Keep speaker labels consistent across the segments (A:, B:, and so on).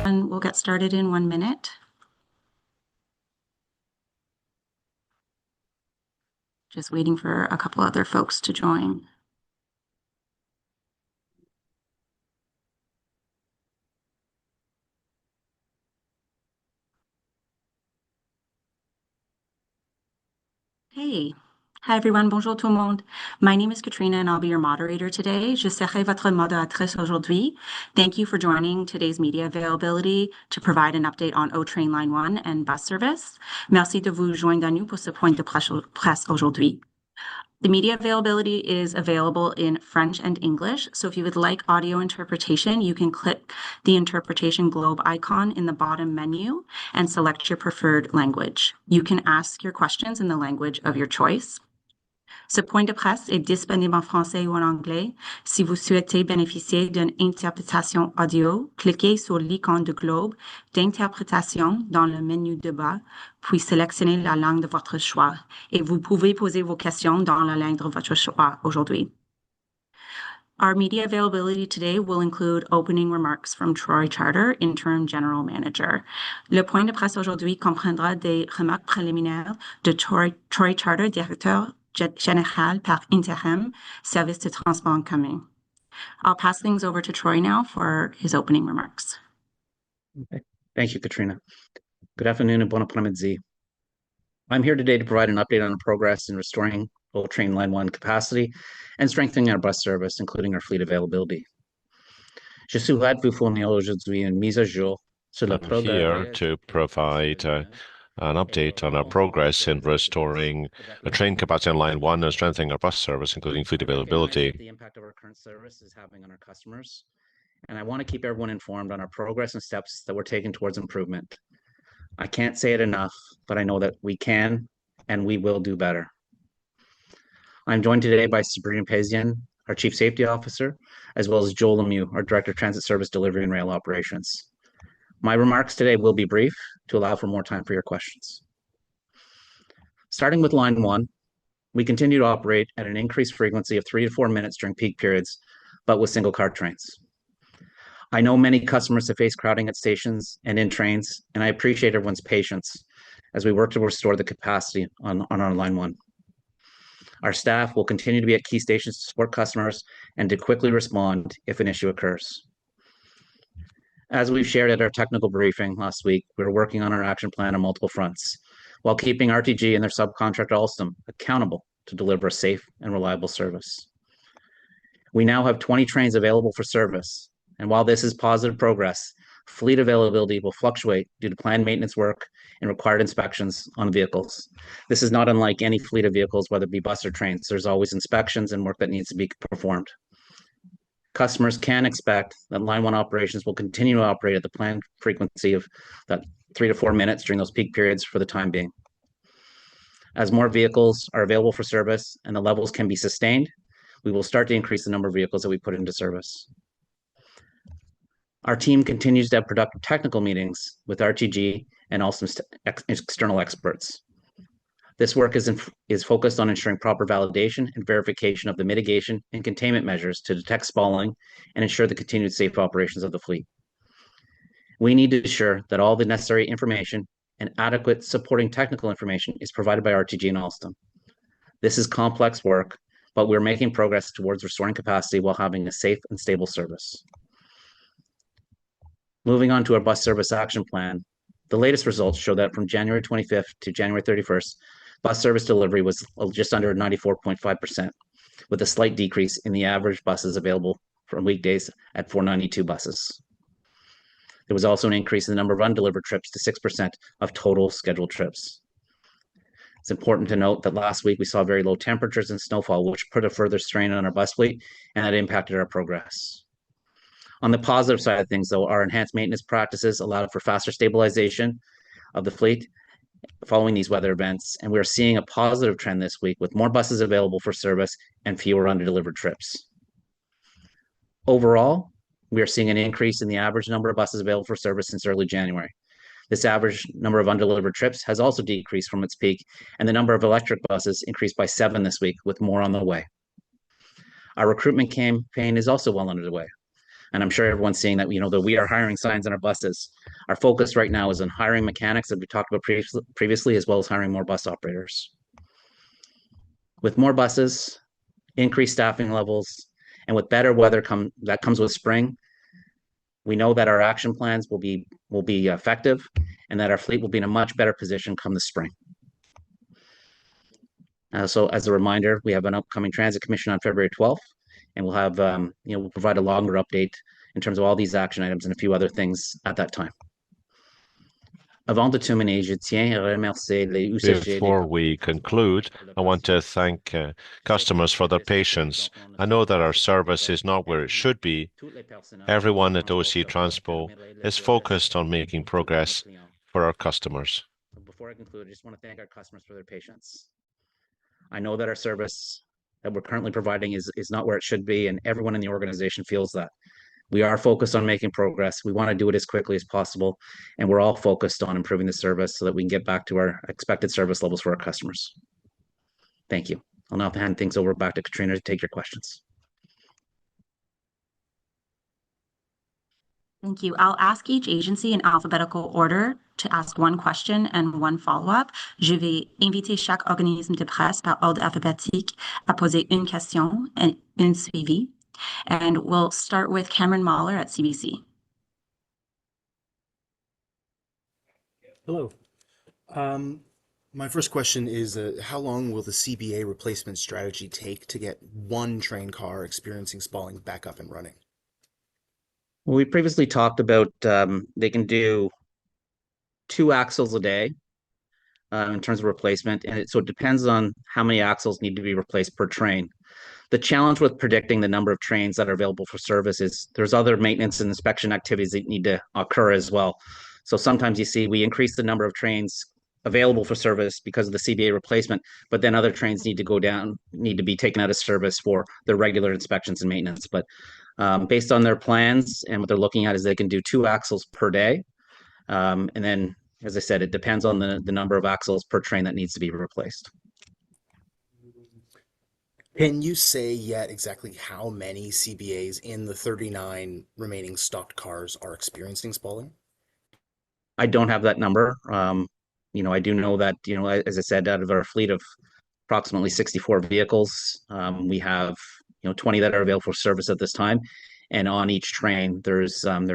A: And we'll get started in 1 minute. Just waiting for a couple other folks to join. Hey. Hi everyone, bonjour tout le monde. My name is Katrina and I'll be your moderator today. Je serai votre modératrice aujourd'hui. Thank you for joining today's media availability to provide an update on O Train Line 1 and bus service. Merci de vous joindre à nous pour ce point de presse aujourd'hui. The media availability is available in French and English, so if you would like audio interpretation, you can click the interpretation globe icon in the bottom menu and select your preferred language. You can ask your questions in the language of your choice. Ce point de presse est disponible en français ou en anglais. Si vous souhaitez bénéficier d'une interprétation audio, cliquez sur l'icône de globe d'interprétation dans le menu de bas, puis sélectionnez la langue de votre choix. Et vous pouvez poser vos questions dans la langue de votre choix aujourd'hui. Our media availability today will include opening remarks from Troy Charter, Interim General Manager. Le point de presse aujourd'hui comprendra des remarques préliminaires de Troy Charter, Directeur Général par intérim, Service de Transport en commun. I'll pass things over to Troy now for his opening remarks.
B: Okay. Thank you, Katrina. Good afternoon and bon après-midi. I'm here today to provide an update on the progress in restoring O Train Line 1 capacity and strengthening our bus service, including our fleet availability. Je suis là de vous fournir aujourd'hui une mise à jour sur le
C: I'm here to provide an update on our progress in restoring a train capacity on Line 1 and strengthening our bus service, including fleet availability.
B: The impact of our current service is having on our customers, and I want to keep everyone informed on our progress and steps that we're taking towards improvement. I can't say it enough, but I know that we can and we will do better. I'm joined today by Sabrina Pezian, our Chief Safety Officer, as well as Joel Lemieux, our Director of Transit Service Delivery and Rail Operations. My remarks today will be brief to allow for more time for your questions. Starting with Line 1, we continue to operate at an increased frequency of 3 to 4 minutes during peak periods, but with single car trains. I know many customers have faced crowding at stations and in trains, and I appreciate everyone's patience as we work to restore the capacity on our Line 1. Our staff will continue to be at key stations to support customers and to quickly respond if an issue occurs. As we've shared at our technical briefing last week, we're working on our action plan on multiple fronts, while keeping RTG and their subcontractor Alstom accountable to deliver a safe and reliable service. We now have 20 trains available for service, and while this is positive progress, fleet availability will fluctuate due to planned maintenance work and required inspections on vehicles. This is not unlike any fleet of vehicles, whether it be bus or trains. There's always inspections and work that needs to be performed. Customers can expect that Line 1 operations will continue to operate at the planned frequency of that 3 to 4 minutes during those peak periods for the time being. As more vehicles are available for service and the levels can be sustained, we will start to increase the number of vehicles that we put into service. Our team continues to have productive technical meetings with RTG and also external experts. This work is focused on ensuring proper validation and verification of the mitigation and containment measures to detect spalling and ensure the continued safe operations of the fleet. We need to ensure that all the necessary information and adequate supporting technical information is provided by RTG and Alstom. This is complex work, but we're making progress towards restoring capacity while having a safe and stable service. Moving on to our bus service action plan, the latest results show that from January 25th to January 31st, bus service delivery was just under 94.5%, with a slight decrease in the average buses available from weekdays at 492 buses. There was also an increase in the number of undelivered trips to 6% of total scheduled trips. It's important to note that last week we saw very low temperatures and snowfall, which put a further strain on our bus fleet, and that impacted our progress. On the positive side of things, though, our enhanced maintenance practices allowed for faster stabilization of the fleet following these weather events, and we're seeing a positive trend this week with more buses available for service and fewer undelivered trips. Overall, we are seeing an increase in the average number of buses available for service since early January. This average number of undelivered trips has also decreased from its peak, and the number of electric buses increased by 7 this week, with more on the way. Our recruitment campaign is also well underway. And I'm sure everyone's seeing that, that we are hiring signs on our buses. Our focus right now is on hiring mechanics that we talked about previously, as well as hiring more bus operators. With more buses, increased staffing levels, and with better weather that comes with spring, we know that our action plans will be effective, and that our fleet will be in a much better position come the spring. So as a reminder, we have an upcoming Transit Commission on February 12th, and we'll have, we'll provide a longer update in terms of all these action items and a few other things at that time.
C: Before we conclude, I want to thank customers for their patience. I know that our service is not where it should be. Everyone at OC Transpo is focused on making progress for our customers.
B: Before I conclude, I just want to thank our customers for their patience. I know that our service that we're currently providing is not where it should be, and everyone in the organization feels that. We are focused on making progress. We want to do it as quickly as possible, and we're all focused on improving the service so that we can get back to our expected service levels for our customers. Thank you. I'll now hand things over back to Katrina to take your questions.
A: Thank you. I'll ask each agency in alphabetical order to ask one question and one follow-up. Je vais inviter chaque organisme de presse par ordre alphabétique à poser une question et une suivie. And we'll start with Cameron Mahler at CBC.
D: Hello. My first question is, how long will the CBA replacement strategy take to get one train car experiencing spalling back up and running?
B: Well, we previously talked about they can do 2 axles a day in terms of replacement, and so it depends on how many axles need to be replaced per train. The challenge with predicting the number of trains that are available for service is there's other maintenance and inspection activities that need to occur as well. So sometimes you see we increase the number of trains available for service because of the CBA replacement, but then other trains need to be taken out of service for their regular inspections and maintenance. But based on their plans and what they're looking at is they can do 2 axles per day. And then, as I said, it depends on the number of axles per train that needs to be replaced.
D: Can you say yet exactly how many CBAs in the 39 remaining stocked cars are experiencing spalling?
B: I don't have that number. I do know that, as I said, out of our fleet of approximately 64 vehicles, we have, 20 that are available for service at this time. And on each train, there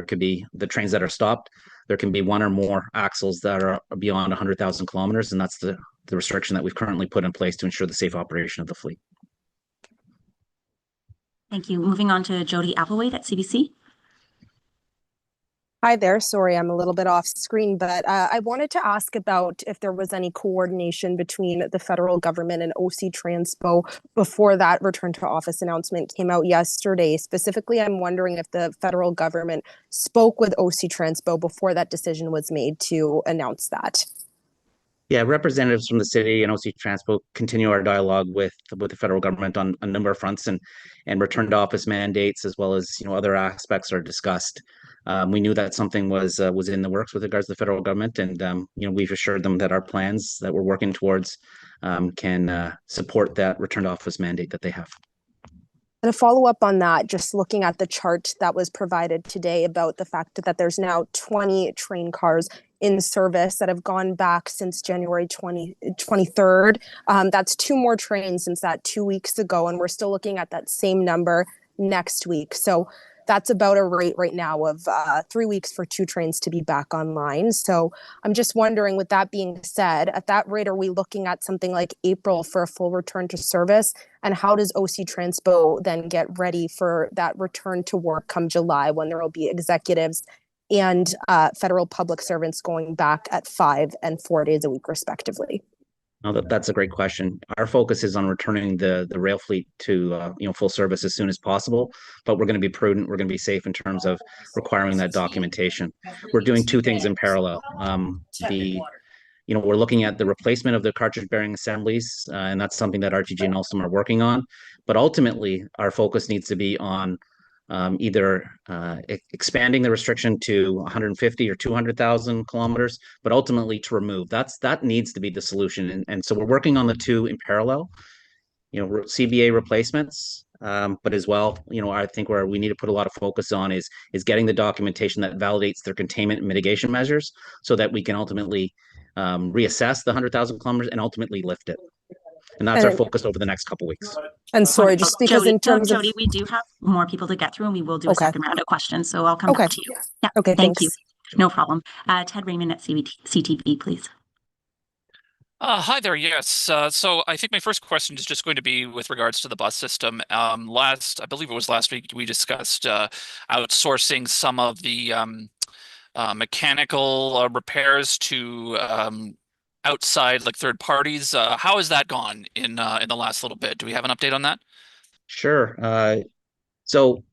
B: could be the trains that are stopped. There can be 1 or more axles that are beyond 100,000 kilometers, and that's the restriction that we've currently put in place to ensure the safe operation of the fleet.
A: Thank you. Moving on to Jody Applewhite at CBC.
E: Hi there. Sorry, I'm a little bit off screen, but I wanted to ask about if there was any coordination between the federal government and OC Transpo before that return to office announcement came out yesterday. Specifically, I'm wondering if the federal government spoke with OC Transpo before that decision was made to announce that.
B: Yeah, representatives from the city and OC Transpo continue our dialogue with the federal government on a number of fronts, and return to office mandates, as well as other aspects are discussed. We knew that something was in the works with regards to the federal government, and we've assured them that our plans that we're working towards can support that return to office mandate that they have.
E: And a follow-up on that, just looking at the chart that was provided today about the fact that there's now 20 train cars in service that have gone back since January 23rd. That's 2 more trains since that 2 weeks ago, and we're still looking at that same number next week. So that's about a rate right now of 3 weeks for 2 trains to be back online. So I'm just wondering, with that being said, at that rate, are we looking at something like April for a full return to service? And how does OC Transpo then get ready for that return to work come July, when there will be executives and federal public servants going back at 5 and 4 days a week, respectively?
B: No, that's a great question. Our focus is on returning the rail fleet to full service as soon as possible, but we're going to be prudent. We're going to be safe in terms of requiring that documentation. We're doing 2 things in parallel. We're looking at the replacement of the cartridge bearing assemblies, and that's something that RTG and Alstom are working on. But ultimately, our focus needs to be on either expanding the restriction to 150 or 200,000 kilometers, but ultimately to remove. That needs to be the solution. And so we're working on the 2 in parallel. CBA replacements but as well, I think where we need to put a lot of focus on is getting the documentation that validates their containment and mitigation measures, so that we can ultimately reassess the 100,000 kilometers and ultimately lift it. And that's our focus over the next couple weeks.
E: And sorry, just because in terms of
A: Jody, we do have more people to get through, and we will do a
E: Okay.
A: second round of questions. So I'll come back to you. Yeah.
E: Okay,
A: Thank you.
E: thanks.
A: No problem. Ted Raymond at CTV, please.
F: Hi there. Yes. So I think my first question is just going to be with regards to the bus system. I believe it was last week, we discussed outsourcing some of the mechanical repairs to outside, like third parties. How has that gone in the last little bit? Do we have an update on that?
B: Sure. So,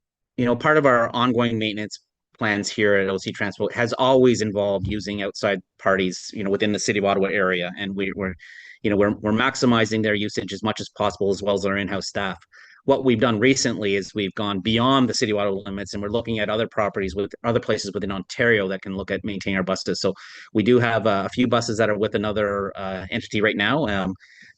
B: part of our ongoing maintenance plans here at OC Transpo has always involved using outside parties, within the city of Ottawa area, and we're maximizing their usage as much as possible, as well as our in-house staff. What we've done recently is we've gone beyond the city of Ottawa limits, and we're looking at other properties with other places within Ontario that can look at maintaining our buses. So we do have a few buses that are with another entity right now.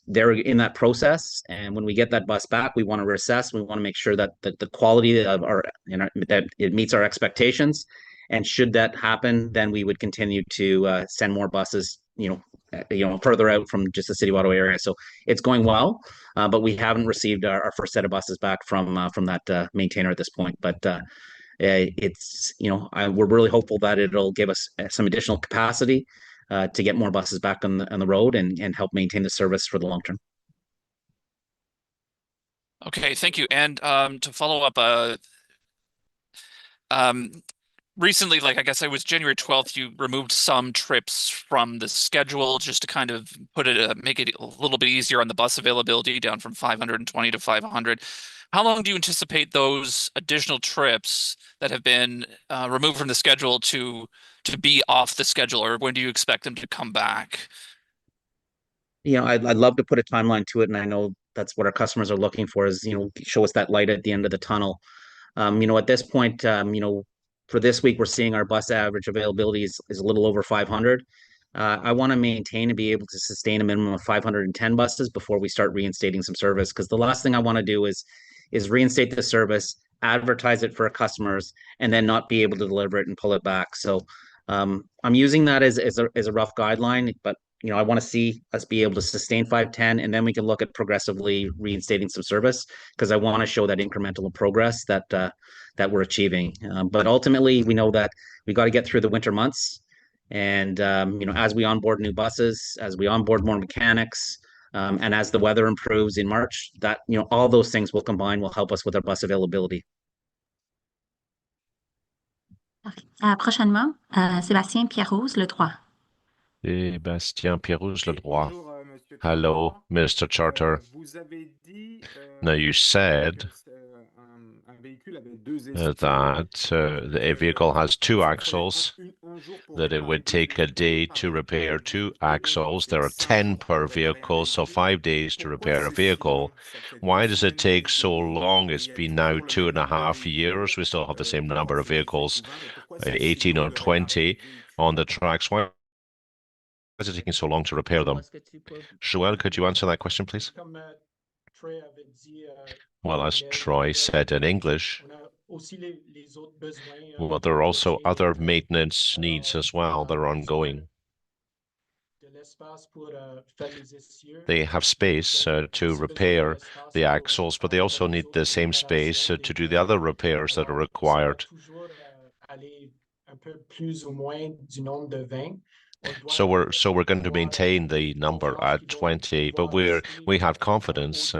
B: They're in that process, and when we get that bus back, we want to reassess. We want to make sure that the quality of that it meets our expectations. And should that happen, then we would continue to send more buses, further out from just the city of Ottawa area. So it's going well, but we haven't received our first set of buses back from that maintainer at this point. But it's we're really hopeful that it'll give us some additional capacity to get more buses back on the road and help maintain the service for the long term.
F: Okay, thank you. And to follow up, recently, I guess it was January 12th, you removed some trips from the schedule just to kind of make it a little bit easier on the bus availability, down from 520 to 500. How long do you anticipate those additional trips that have been removed from the schedule to be off the schedule, or when do you expect them to come back?
B: I'd love to put a timeline to it, and I know that's what our customers are looking for, is show us that light at the end of the tunnel. At this point, for this week, we're seeing our bus average availability is a little over 500. I want to maintain and be able to sustain a minimum of 510 buses before we start reinstating some service, because the last thing I want to do is reinstate the service, advertise it for our customers, and then not be able to deliver it and pull it back. So I'm using that as a rough guideline, but I want to see us be able to sustain 510, and then we can look at progressively reinstating some service, because I want to show that incremental progress that we're achieving. But ultimately, we know that we got to get through the winter months, and as we onboard new buses, as we onboard more mechanics, and as the weather improves in March, that all those things will combine, will help us with our bus availability.
A: Prochainement, Sébastien Pierrose, Le Droit.
C: Sébastien Pierrose, Le Droit. Hello, Mr. Charter. Now, you said that a vehicle has two axles, that it would take a day to repair two axles. There are 10 per vehicle, so 5 days to repair a vehicle. Why does it take so long? It's been now 2.5 years. We still have the same number of vehicles, 18 or 20 on the tracks. Why is it taking so long to repair them? Joël, could you answer that question, please? Well, as Troy said in English, well, there are also other maintenance needs as well that are ongoing. They have space to repair the axles, but they also need the same space to do the other repairs that are required. So we're going to maintain the number at 20, but we have confidence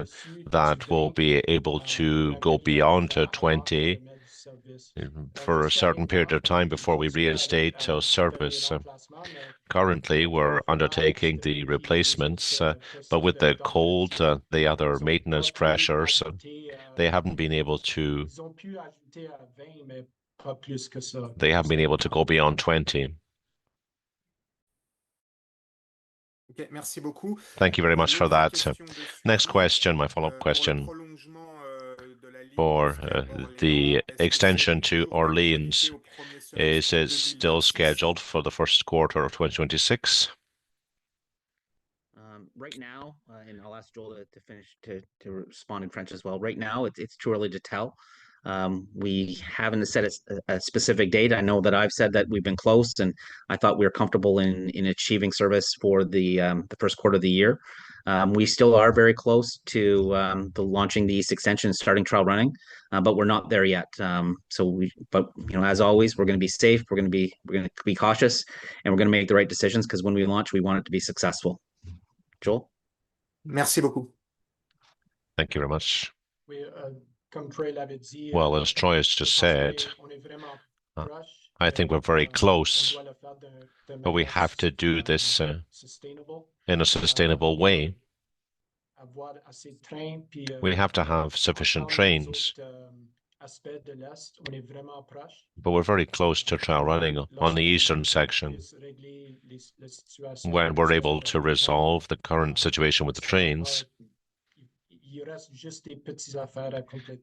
C: that we'll be able to go beyond 20 for a certain period of time before we reinstate service. Currently, we're undertaking the replacements, but with the cold, the other maintenance pressures, they haven't been able to go beyond 20. Thank you very much for that. Next question, my follow-up question. For the extension to Orleans, is it still scheduled for the first quarter of 2026?
B: right now, and I'll ask Joel to finish to respond in French as well. Right now, it's too early to tell. We haven't set a specific date. I know that I've said that we've been close, and I thought we were comfortable in achieving service for the first quarter of the year. We still are very close to the launching the East Extension and starting trial running, but we're not there yet. But as always, we're going to be safe. We're going to be cautious, and we're going to make the right decisions because when we launch, we want it to be successful. Joel?
D: Merci beaucoup.
C: Thank you very much.
G: Well,
C: Well, as Troy has just said, I think we're very close, but we have to do this in a sustainable way. We have to have sufficient trains, but we're very close to trial running on the eastern section. When we're able to resolve the current situation with the trains,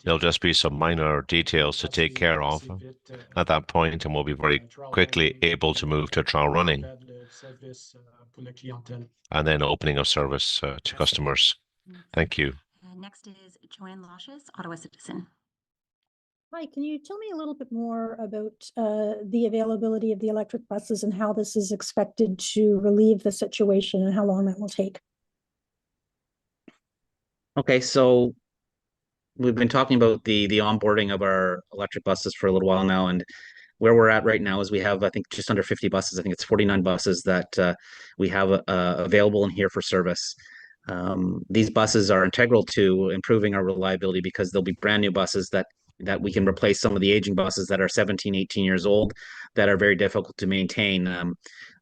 C: there'll just be some minor details to take care of at that point, and we'll be very quickly able to move to trial running and then opening of service to customers. Thank you.
A: Next is Joanne Lashes, Ottawa Citizen.
H: Hi, can you tell me a little bit more about the availability of the electric buses and how this is expected to relieve the situation and how long that will take?
B: Okay, so we've been talking about the onboarding of our electric buses for a little while now, and where we're at right now is we have, I think, just under 50 buses. I think it's 49 buses that we have available in here for service. These buses are integral to improving our reliability because they'll be brand new buses that we can replace some of the aging buses that are 17, 18 years old that are very difficult to maintain.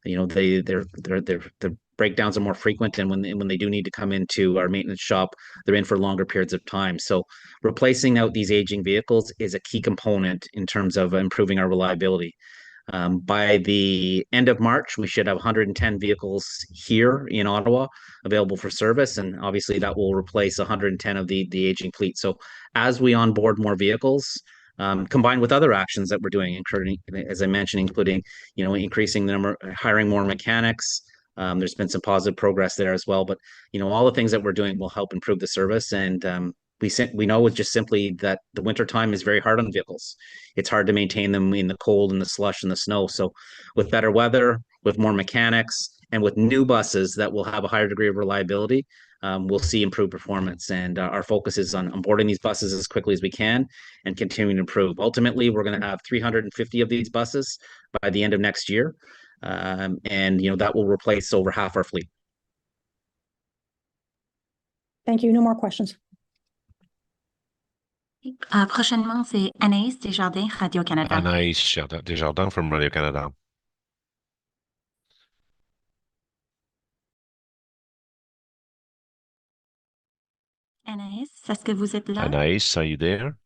B: The breakdowns are more frequent, and when they do need to come into our maintenance shop, they're in for longer periods of time. So replacing out these aging vehicles is a key component in terms of improving our reliability. By the end of March, we should have 110 vehicles here in Ottawa available for service, and obviously that will replace 110 of the aging fleet. So as we onboard more vehicles, combined with other actions that we're doing, including, as I mentioned, including increasing the number, hiring more mechanics. There's been some positive progress there as well, but all the things that we're doing will help improve the service. And we know it's just simply that the winter time is very hard on vehicles. It's hard to maintain them in the cold and the slush and the snow. So with better weather, with more mechanics, and with new buses that will have a higher degree of reliability, we'll see improved performance. And our focus is on onboarding these buses as quickly as we can and continuing to improve. Ultimately, we're going to have 350 of these buses by the end of next year. And that will replace over half our fleet.
H: Thank you. No more questions.
A: Prochainement, c'est Anaïs Desjardins, Radio-Canada.
C: Anaïs Desjardins from Radio-Canada.
A: Anaïs, est-ce que vous êtes là?
C: Anaïs, are you there?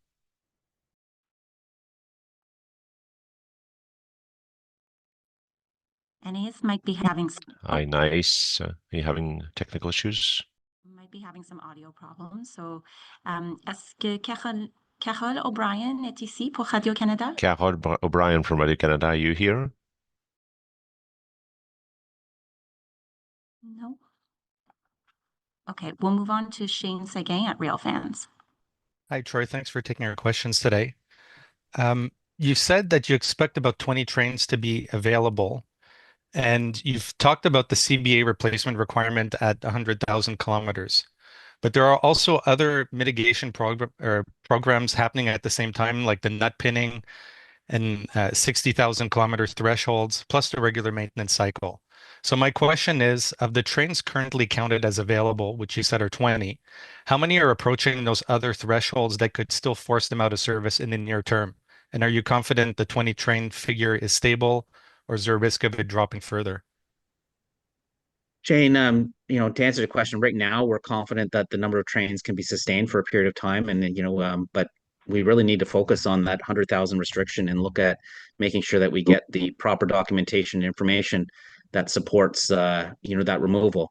A: Anaïs might be having
C: Anaïs, are you having technical issues?
A: might be having some audio problems. So, est-ce que Carole O'Brien est ici pour Radio-Canada?
C: Carole O'Brien from Radio-Canada, are you here?
A: No. Okay, we'll move on to Shane Seguin at Rail Fans.
G: Hi, Troy. Thanks for taking our questions today. You said that you expect about 20 trains to be available, and you've talked about the CBA replacement requirement at 100,000 kilometers. But there are also other mitigation programs happening at the same time, like the nut pinning and 60,000 kilometer thresholds, plus the regular maintenance cycle. So my question is, of the trains currently counted as available, which you said are 20, how many are approaching those other thresholds that could still force them out of service in the near term? And are you confident the 20 train figure is stable, or is there a risk of it dropping further?
B: Shane, to answer the question, right now we're confident that the number of trains can be sustained for a period of time, and but we really need to focus on that 100,000 restriction and look at making sure that we get the proper documentation and information that supports that removal.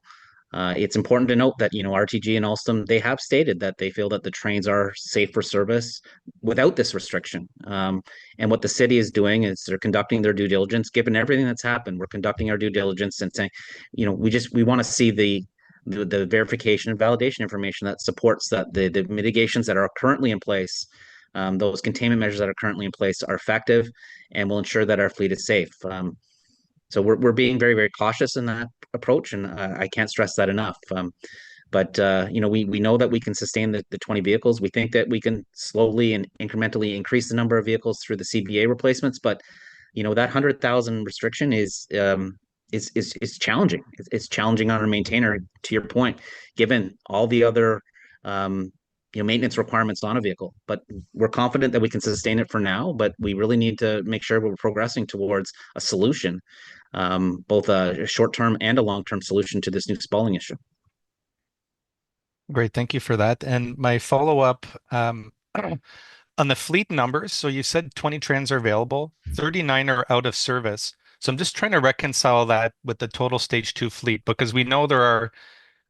B: It's important to note that RTG and Alstom, they have stated that they feel that the trains are safe for service without this restriction. And what the city is doing is they're conducting their due diligence. Given everything that's happened, we're conducting our due diligence and saying, we want to see the verification and validation information that supports that the mitigations that are currently in place, those containment measures that are currently in place are effective and will ensure that our fleet is safe. So we're being very, very cautious in that approach, and I can't stress that enough. But we know that we can sustain the 20 vehicles. We think that we can slowly and incrementally increase the number of vehicles through the CBA replacements. But that 100,000 restriction is challenging. It's challenging on a maintainer, to your point, given all the other maintenance requirements on a vehicle. But we're confident that we can sustain it for now. But we really need to make sure we're progressing towards a solution, both a short-term and a long-term solution to this new spalling issue.
G: Great, thank you for that. And my follow-up on the fleet numbers. So you said 20 trains are available, 39 are out of service. So I'm just trying to reconcile that with the total stage 2 fleet, because we know there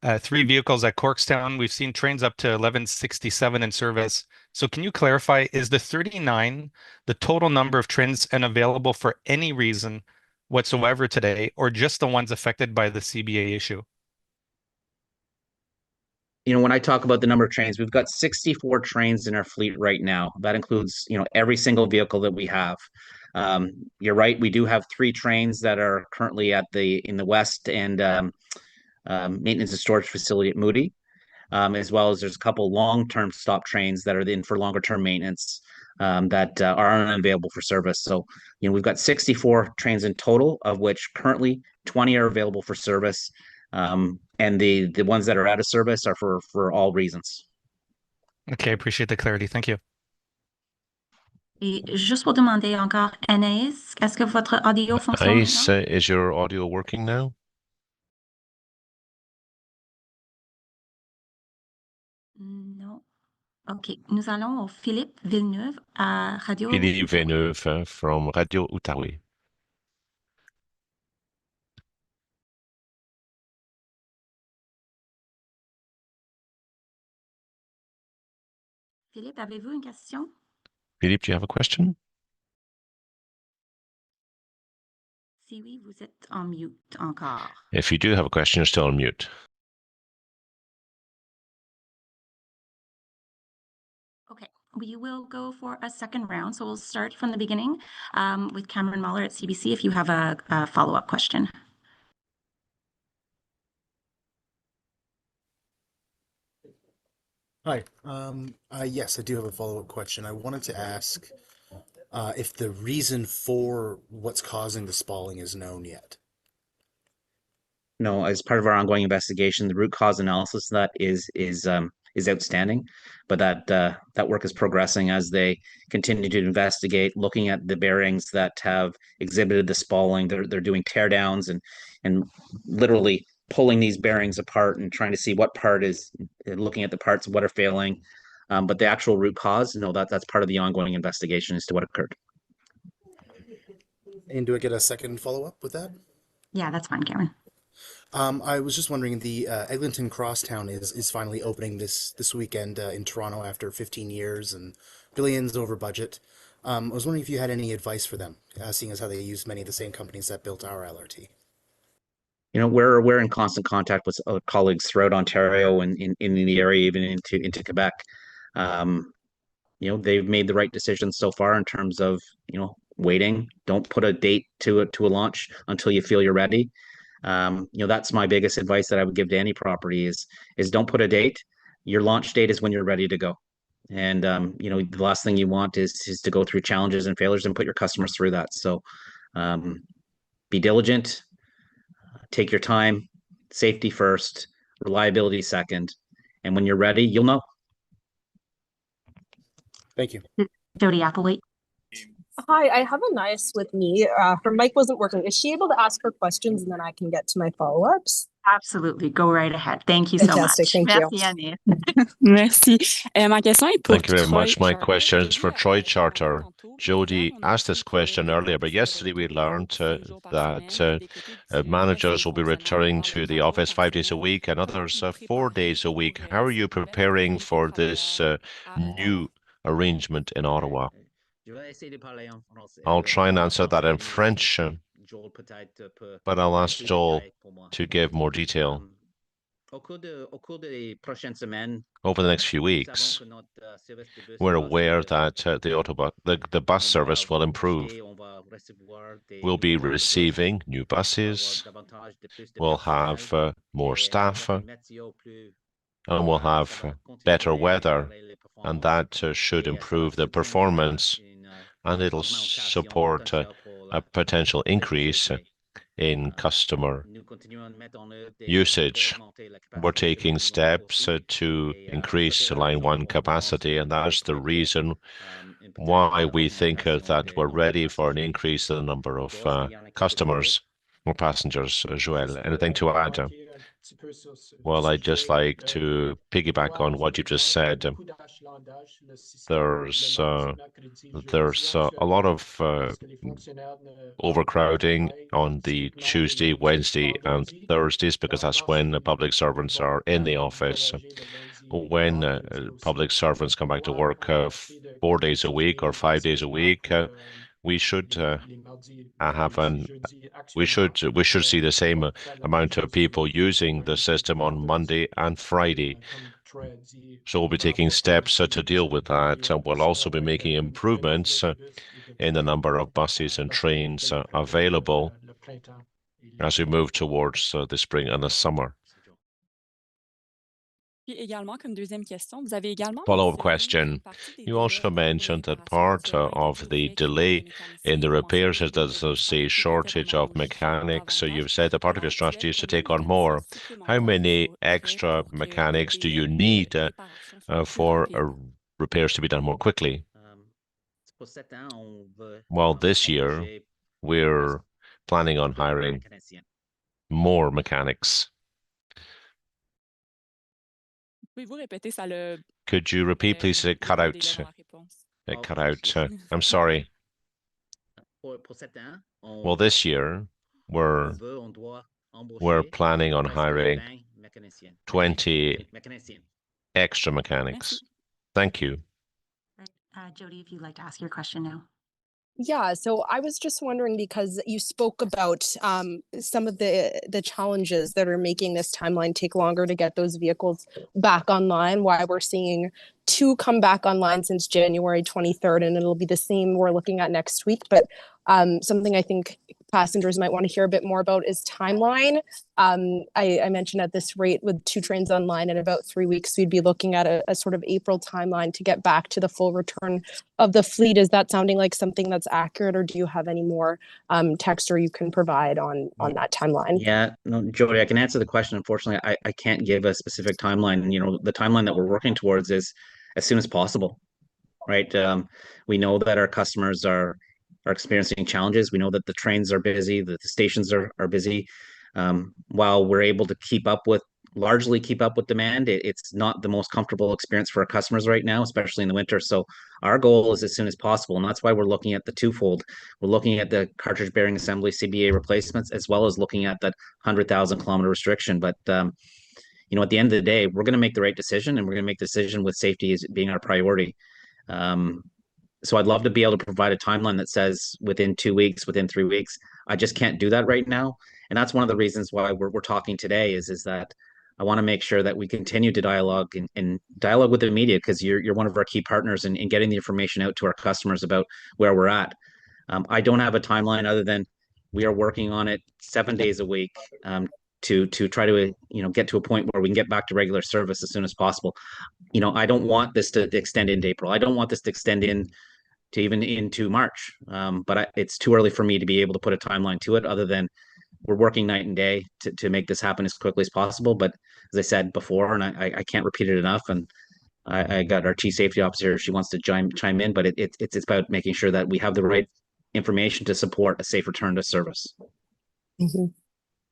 G: are 3 vehicles at Corkstown. We've seen trains up to 1167 in service. So can you clarify, is the 39 the total number of trains and available for any reason whatsoever today, or just the ones affected by the CBA issue?
B: When I talk about the number of trains, we've got 64 trains in our fleet right now. That includes, every single vehicle that we have. You're right, we do have 3 trains that are currently in the west and maintenance and storage facility at Moody, as well as there's a couple long-term stop trains that are in for longer-term maintenance that are unavailable for service. So, we've got 64 trains in total, of which currently 20 are available for service. And the ones that are out of service are for all reasons.
G: Okay, I appreciate the clarity. Thank you.
A: Et juste pour demander encore, Anaïs, est-ce que votre audio fonctionne
C: Anaïs,
A: maintenant?
C: is your audio working now?
A: Non. OK. Nous allons au Philippe Villeneuve à Radio
C: Philippe
A: Outaouais.
C: Villeneuve from Radio Outaouais.
A: Philippe, avez-vous une question?
C: Philippe, do you have a question?
A: Si oui, vous êtes en mute encore.
C: If you do have a question, you're still on mute.
A: Okay, we will go for a second round. So we'll start from the beginning with Cameron Muller at CBC if you have a follow-up question.
D: Hi. Yes, I do have a follow-up question. I wanted to ask if the reason for what's causing the spalling is known yet.
B: No, as part of our ongoing investigation, the root cause analysis of that is outstanding, but that work is progressing as they continue to investigate, looking at the bearings that have exhibited the spalling. They're doing teardowns and literally pulling these bearings apart and trying to see what part is looking at the parts, what are failing. But the actual root cause, no, that's part of the ongoing investigation as to what occurred.
D: And do I get a second follow-up with that?
A: Yeah, that's fine, Cameron.
D: I was just wondering, the Eglinton Crosstown is finally opening this weekend in Toronto after 15 years and billions over budget. I was wondering if you had any advice for them, seeing as how they use many of the same companies that built our LRT.
B: We're in constant contact with colleagues throughout Ontario and in the area, even into Quebec. They've made the right decisions so far in terms of waiting. Don't put a date to a launch until you feel you're ready. That's my biggest advice that I would give to any property is don't put a date. Your launch date is when you're ready to go. And the last thing you want is to go through challenges and failures and put your customers through that. So be diligent, take your time, safety first, reliability second. And when you're ready, you'll know.
D: Thank you.
A: Jody Applewhite.
E: Hi, I have Anais with me. Her mic wasn't working. Is she able to ask her questions and then I can get to my follow-ups?
A: Absolutely. Go right ahead. Thank you so much.
E: Fantastic. Thank you.
A: Merci, Annie.
I: Merci. Ma question est pour
C: Thank you very much. My
I: Troy
C: question is for
I: Charter.
C: Troy Charter.
I: Tantôt,
C: Jody
I: hier, on a
C: asked this
I: appris que
C: question earlier, but
I: les
C: yesterday we learned
I: cinq jours par
C: that
I: semaine, des côtés
C: managers will be
I: concernant
C: returning
I: encore
C: to
I: le
C: the
I: travail
C: office 5 days a
I: personnel.
C: week and
I: Comment
C: others
I: vous
C: 4
I: préparez
C: days a week. How are you
I: cette nouvelle
C: preparing
I: activité
C: for this
I: travailleurs à
C: new
I: Ottawa?
C: arrangement in Ottawa?
B: Je vais essayer de parler en français.
C: I'll try and answer that in French,
B: Joel peut-être peut
C: but I'll
B: donner
C: ask
B: plus de
C: Joel
B: détails pour moi.
C: to give more detail. Over the next few weeks, we're aware that the bus service will improve. We'll be receiving new buses, we'll have more staff, and we'll have better weather, and that should improve the performance, and it'll support a potential increase in customer usage. We're taking steps to increase Line 1 capacity, and that's the reason why we think that we're ready for an increase in the number of customers or passengers. Joël, anything to add? Well, I'd just like to piggyback on what you just said. There's a lot of overcrowding on the Tuesday, Wednesday, and Thursdays because that's when the public servants are in the office. When public servants come back to work 4 days a week or 5 days a week, we should we should see the same amount of people using the system on Monday and Friday. So we'll be taking steps to deal with that. We'll also be making improvements in the number of buses and trains available as we move towards the spring and the summer. Follow-up question. You also mentioned that part of the delay in the repairs is that there's a shortage of mechanics. So you've said that part of your strategy is to take on more. How many extra mechanics do you need for repairs to be done more quickly? Well, this year, we're planning on hiring more mechanics. Could you repeat, please? It cut out. It cut out. I'm sorry. Well, this year, we're planning on hiring 20 extra mechanics. Thank you.
A: Jody, if you'd like to ask your question now.
E: Yeah, so I was just wondering because you spoke about some of the challenges that are making this timeline take longer to get those vehicles back online, why we're seeing 2 come back online since January 23rd, and it'll be the same we're looking at next week. But something I think passengers might want to hear a bit more about is timeline. I mentioned at this rate with 2 trains online in about 3 weeks, we'd be looking at a sort of April timeline to get back to the full return of the fleet. Is that sounding like something that's accurate, or do you have any more texture you can provide on that timeline?
B: Yeah, no, Jody, I can answer the question. Unfortunately, I can't give a specific timeline. You know, the timeline that we're working towards is as soon as possible, right? We know that our customers are experiencing challenges. We know that the trains are busy, that the stations are busy. While we're able to largely keep up with demand, it's not the most comfortable experience for our customers right now, especially in the winter. So our goal is as soon as possible, and that's why we're looking at the twofold. We're looking at the cartridge bearing assembly CBA replacements, as well as looking at that 100,000 kilometer restriction. But you know, at the end of the day, we're going to make the right decision, and we're going to make the decision with safety as being our priority. So I'd love to be able to provide a timeline that says within 2 weeks, within 3 weeks. I just can't do that right now. And that's one of the reasons why we're talking today is that I want to make sure that we continue to dialogue and dialogue with the media, because you're one of our key partners in getting the information out to our customers about where we're at. I don't have a timeline other than we are working on it 7 days a week to try to get to a point where we can get back to regular service as soon as possible. You know, I don't want this to extend into April. I don't want this to extend into March. But it's too early for me to be able to put a timeline to it, other than we're working night and day to make this happen as quickly as possible. But as I said before, and I can't repeat it enough, and I got our chief safety officer, she wants to chime in, but it's about making sure that we have the right information to support a safe return to service.
E: Mm-hmm.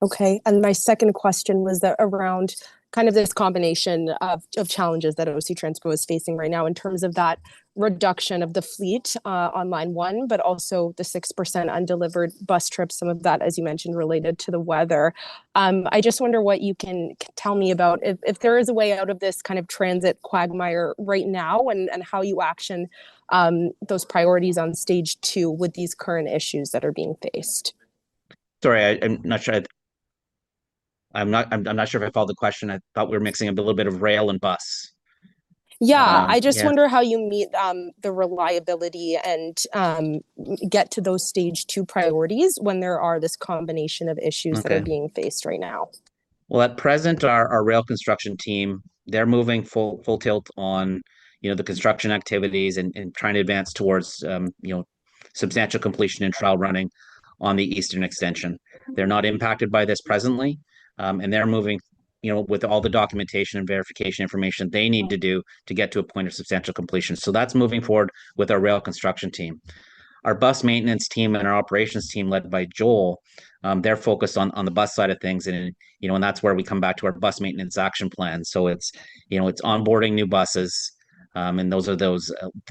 E: Okay, and my second question was around kind of this combination of challenges that OC Transpo is facing right now in terms of that reduction of the fleet on line 1, but also the 6% undelivered bus trips, some of that, as you mentioned, related to the weather. I just wonder what you can tell me about if there is a way out of this kind of transit quagmire right now, and how you action those priorities on stage 2 with these current issues that are being faced.
B: Sorry, I'm not sure. I'm not sure if I followed the question. I thought we were mixing up a little bit of rail and bus.
E: Yeah, I just
B: yeah.
E: wonder how you meet the reliability and get to those stage 2 priorities when there are this combination of issues that are being faced right now.
B: Well, at present, our rail construction team, they're moving full tilt on, the construction activities and trying to advance towards, substantial completion and trial running on the eastern extension. They're not impacted by this presently, and they're moving, with all the documentation and verification information they need to do to get to a point of substantial completion. So that's moving forward with our rail construction team. Our bus maintenance team and our operations team, led by Joel, they're focused on the bus side of things, and that's where we come back to our bus maintenance action plan. So it's onboarding new buses, and those are the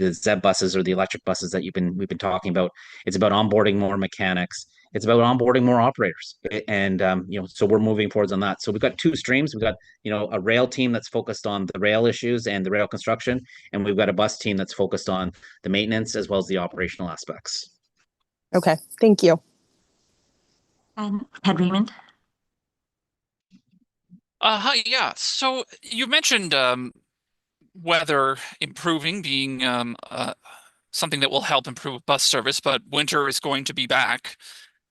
B: ZEB buses or the electric buses that we've been talking about. It's about onboarding more mechanics. It's about onboarding more operators, and so we're moving forwards on that. So we've got two streams. We've got a rail team that's focused on the rail issues and the rail construction, and we've got a bus team that's focused on the maintenance as well as the operational aspects.
E: Okay, thank you.
A: And Ted Raymond.
F: Hi, yeah. So you mentioned weather improving being something that will help improve bus service, but winter is going to be back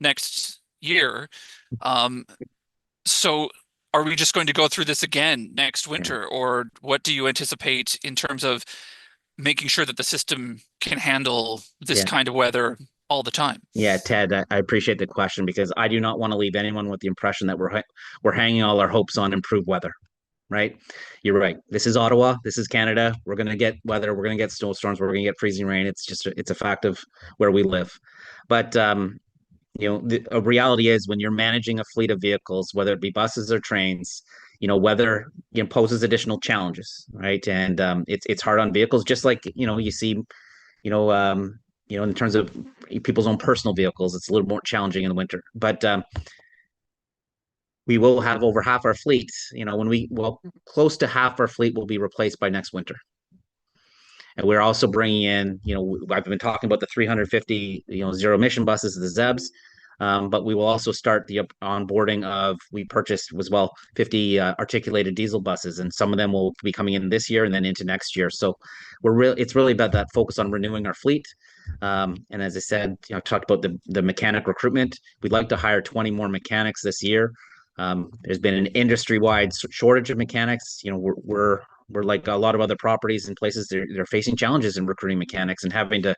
F: next year. So are we just going to go through this again next winter, or what do you anticipate in terms of making sure that the system can handle this kind of weather all the time?
B: Yeah, Ted, I appreciate the question, because I do not want to leave anyone with the impression that we're hanging all our hopes on improved weather. Right? You're right. This is Ottawa. This is Canada. We're going to get weather. We're going to get snowstorms. We're going to get freezing rain. It's a fact of where we live. But a reality is, when you're managing a fleet of vehicles, whether it be buses or trains, weather poses additional challenges, right? And it's hard on vehicles, just like you see, in terms of people's own personal vehicles, it's a little more challenging in the winter. But we will have over half our fleet, close to half our fleet will be replaced by next winter. And we're also bringing in, I've been talking about the 350, zero emission buses, the ZEBs, but we will also start the onboarding of, we purchased as well 50 articulated diesel buses, and some of them will be coming in this year and then into next year. So it's really about that focus on renewing our fleet. And as I said, I talked about the mechanic recruitment. We'd like to hire 20 more mechanics this year. There's been an industry-wide shortage of mechanics. We're like a lot of other properties and places, they're facing challenges in recruiting mechanics and having to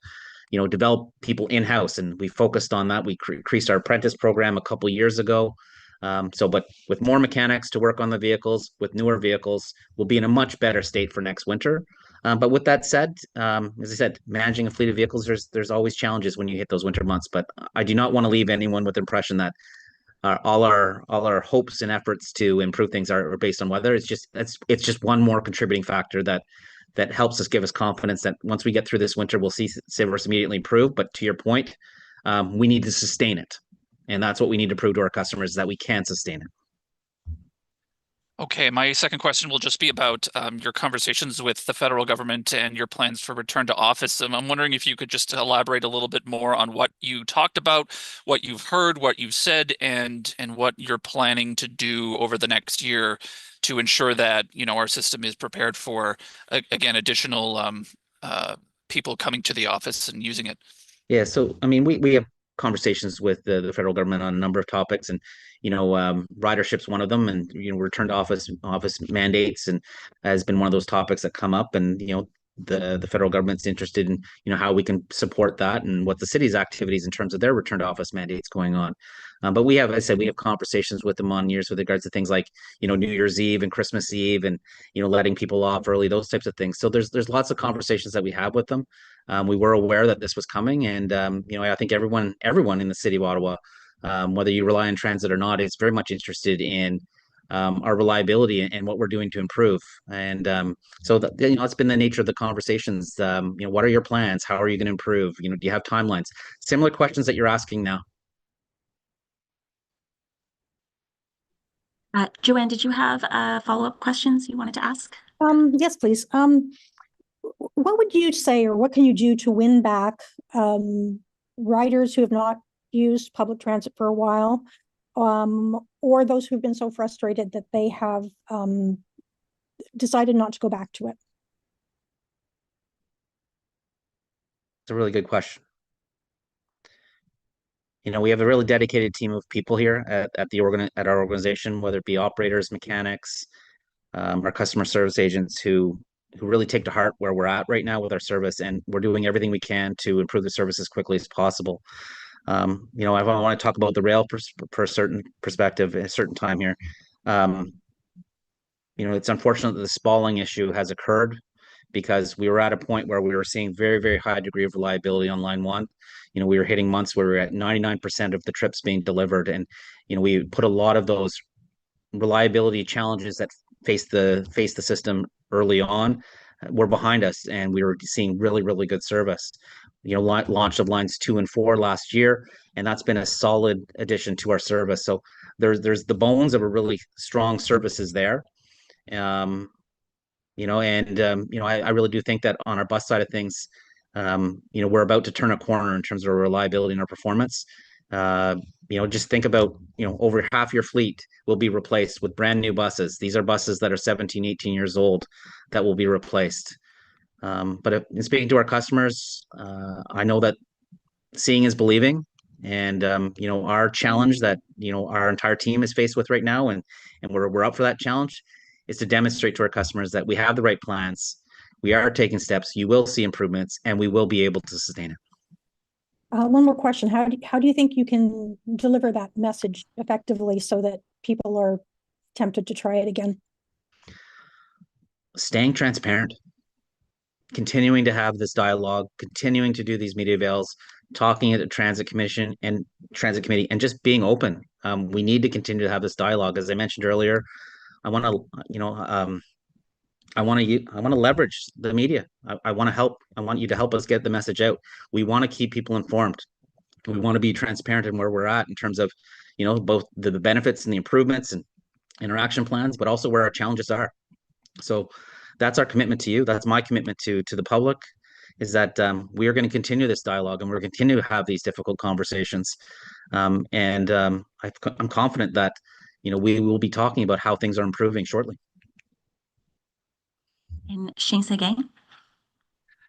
B: develop people in-house, and we focused on that. We increased our apprentice program a couple years ago. But with more mechanics to work on the vehicles, with newer vehicles, we'll be in a much better state for next winter. But with that said, as I said, managing a fleet of vehicles, there's always challenges when you hit those winter months. But I do not want to leave anyone with the impression that all our hopes and efforts to improve things are based on weather. It's just one more contributing factor that helps us, give us confidence that once we get through this winter, we'll see service immediately improve. But to your point, we need to sustain it, and that's what we need to prove to our customers, that we can sustain it.
F: Okay, my second question will just be about your conversations with the federal government and your plans for return to office. I'm wondering if you could just elaborate a little bit more on what you talked about, what you've heard, what you've said, and what you're planning to do over the next year to ensure that our system is prepared for, again, additional people coming to the office and using it.
B: Yeah, so I mean, we have conversations with the federal government on a number of topics, and ridership's one of them, and return to office mandates, and has been one of those topics that come up, and the federal government's interested in how we can support that and what the city's activities in terms of their return to office mandates going on. But we have conversations with them on years with regards to things like New Year's Eve and Christmas Eve, and letting people off early, those types of things. So there's lots of conversations that we have with them. We were aware that this was coming, and I think everyone in the city of Ottawa, whether you rely on transit or not, is very much interested in our reliability and what we're doing to improve. And so that's been the nature of the conversations. What are your plans? How are you going to improve? Do you have timelines? Similar questions that you're asking now.
A: Joanne, did you have follow-up questions you wanted to ask?
H: Yes, please. What would you say, or what can you do to win back riders who have not used public transit for a while, or those who've been so frustrated that they have decided not to go back to it?
B: It's a really good question. You know, we have a really dedicated team of people here at our organization, whether it be operators, mechanics, our customer service agents who really take to heart where we're at right now with our service, and we're doing everything we can to improve the service as quickly as possible. You know, I want to talk about the rail per certain perspective at a certain time here. You know, it's unfortunate that the spalling issue has occurred because we were at a point where we were seeing very, very high degree of reliability on line one. You know, we were hitting months where we were at 99% of the trips being delivered. And, you know, we put a lot of those reliability challenges that faced the system early on were behind us, and we were seeing really, really good service. You know, launch of lines 2 and 4 last year, and that's been a solid addition to our service. So there's the bones of a really strong services there. You know, and you know, I really do think that on our bus side of things, you know, we're about to turn a corner in terms of our reliability and our performance. You know, just think about, you know, over half your fleet will be replaced with brand new buses. These are buses that are 17, 18 years old that will be replaced. But in speaking to our customers, I know that seeing is believing. And you know, our challenge that, you know, our entire team is faced with right now, and we're up for that challenge, is to demonstrate to our customers that we have the right plans, we are taking steps, you will see improvements, and we will be able to sustain it.
H: One more question. How do you think you can deliver that message effectively so that people are tempted to try it again?
B: Staying transparent, continuing to have this dialogue, continuing to do these media avails, talking at the transit committee, and just being open. We need to continue to have this dialogue. As I mentioned earlier, I want to, you know, I want to leverage the media. I want to help. I want you to help us get the message out. We want to keep people informed. We want to be transparent in where we're at in terms of, you know, both the benefits and the improvements and interaction plans, but also where our challenges are. So that's our commitment to you. That's my commitment to the public, is that we are going to continue this dialogue, and we're going to continue to have these difficult conversations. I'm confident that, you know, we will be talking about how things are improving shortly.
A: And Shane Seguin.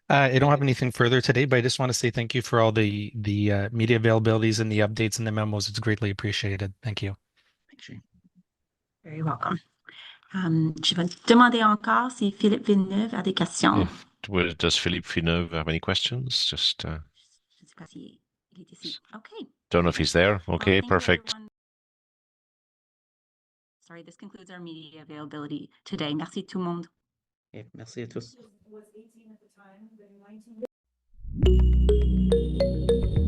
G: I don't have anything further today, but I just want to say thank you for all the media availabilities and the updates and the memos. It's greatly appreciated. Thank you.
B: Thanks, Shane.
A: Very welcome. Je vais demander encore si Philippe Villeneuve a des questions.
C: Does Philippe Villeneuve have any questions? Just
A: Je sais pas si il est ici. Okay.
C: don't know if he's there. Okay,
A: Thank you,
C: perfect.
A: everyone. Sorry, this concludes our media availability today. Merci tout le monde.
B: Okay, merci à tous.
H: Was 18 at the time, then 19.